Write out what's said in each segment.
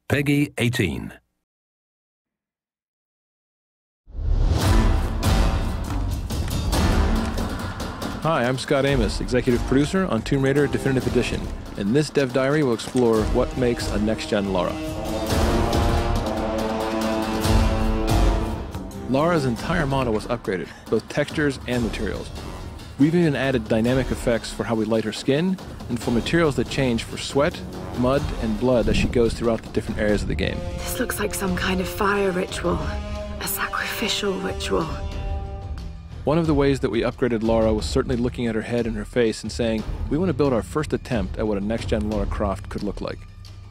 PEGI 18. Hi, I'm Scott Amos, executive producer on Tomb Raider Definitive Edition, and this Dev Diary will explore what makes a next-gen Lara. Lara's entire model was upgraded, both textures and materials. We've even added dynamic effects for how we light her skin, and for materials that change for sweat, mud, and blood as she goes throughout the different areas of the game. This looks like some kind of fire ritual, a sacrificial ritual. One of the ways that we upgraded Lara was certainly looking at her head and her face and saying, we want to build our first attempt at what a next-gen Lara Croft could look like.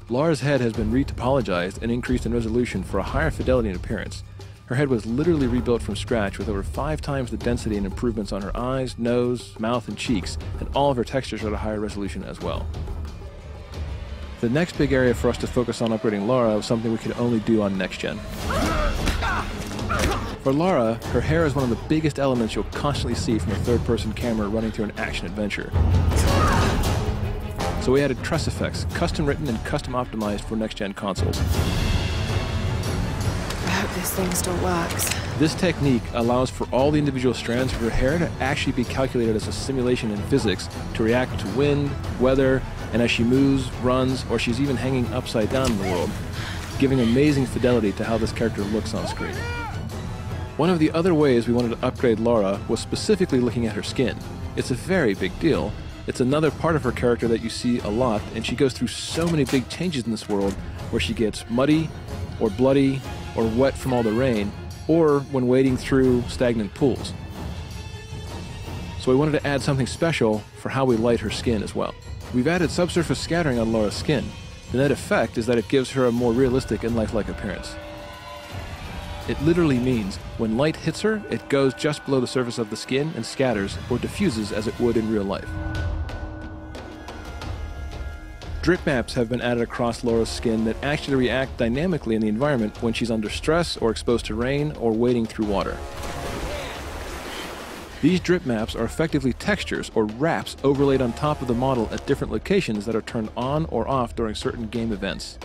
Lara's head has been re-topologized and increased in resolution for a higher fidelity and appearance. Her head was literally rebuilt from scratch with over 5 times the density and improvements on her eyes, nose, mouth, and cheeks, and all of her textures are at a higher resolution as well. The next big area for us to focus on upgrading Lara was something we could only do on next-gen. For Lara, her hair is one of the biggest elements you'll constantly see from a third-person camera running through an action adventure. So we added tress effects, custom written and custom optimized for next-gen consoles. I hope this thing still works. This technique allows for all the individual strands of her hair to actually be calculated as a simulation in physics to react to wind, weather, and as she moves, runs, or she's even hanging upside down in the world, giving amazing fidelity to how this character looks on screen. One of the other ways we wanted to upgrade Lara was specifically looking at her skin. It's a very big deal. It's another part of her character that you see a lot, and she goes through so many big changes in this world where she gets muddy, or bloody, or wet from all the rain, or when wading through stagnant pools. So we wanted to add something special for how we light her skin as well. We've added subsurface scattering on Lara's skin. The net effect is that it gives her a more realistic and lifelike appearance. It literally means when light hits her, it goes just below the surface of the skin and scatters or diffuses as it would in real life. Drip maps have been added across Lara's skin that actually react dynamically in the environment when she's under stress or exposed to rain or wading through water. These drip maps are effectively textures or wraps overlaid on top of the model at different locations that are turned on or off during certain game events.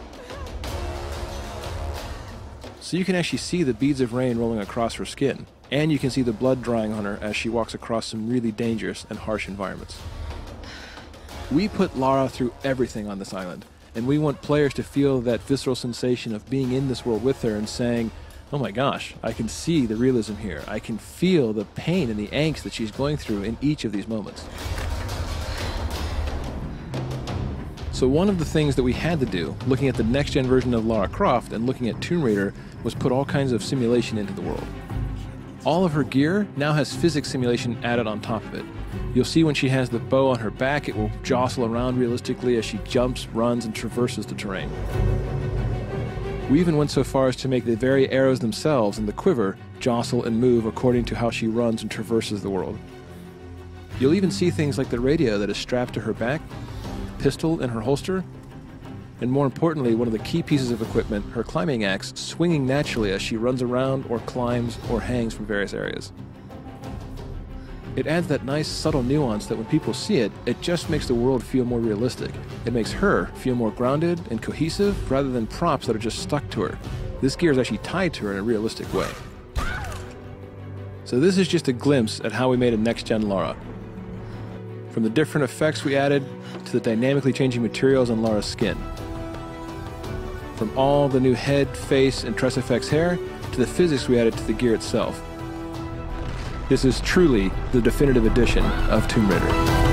So you can actually see the beads of rain rolling across her skin, and you can see the blood drying on her as she walks across some really dangerous and harsh environments. We put Lara through everything on this island, and we want players to feel that visceral sensation of being in this world with her and saying, oh my gosh, I can see the realism here. I can feel the pain and the angst that she's going through in each of these moments. So one of the things that we had to do, looking at the next-gen version of Lara Croft and looking at Tomb Raider, was put all kinds of simulation into the world. All of her gear now has physics simulation added on top of it. You'll see when she has the bow on her back, it will jostle around realistically as she jumps, runs, and traverses the terrain. We even went so far as to make the very arrows themselves and the quiver jostle and move according to how she runs and traverses the world. You'll even see things like the radio that is strapped to her back, the pistol in her holster, and more importantly, one of the key pieces of equipment, her climbing axe, swinging naturally as she runs around or climbs or hangs from various areas. It adds that nice subtle nuance that when people see it, it just makes the world feel more realistic. It makes her feel more grounded and cohesive rather than props that are just stuck to her. This gear is actually tied to her in a realistic way. So this is just a glimpse at how we made a next-gen Lara. From the different effects we added to the dynamically changing materials on Lara's skin. From all the new head, face, and tress effects hair to the physics we added to the gear itself. This is truly the definitive edition of Tomb Raider.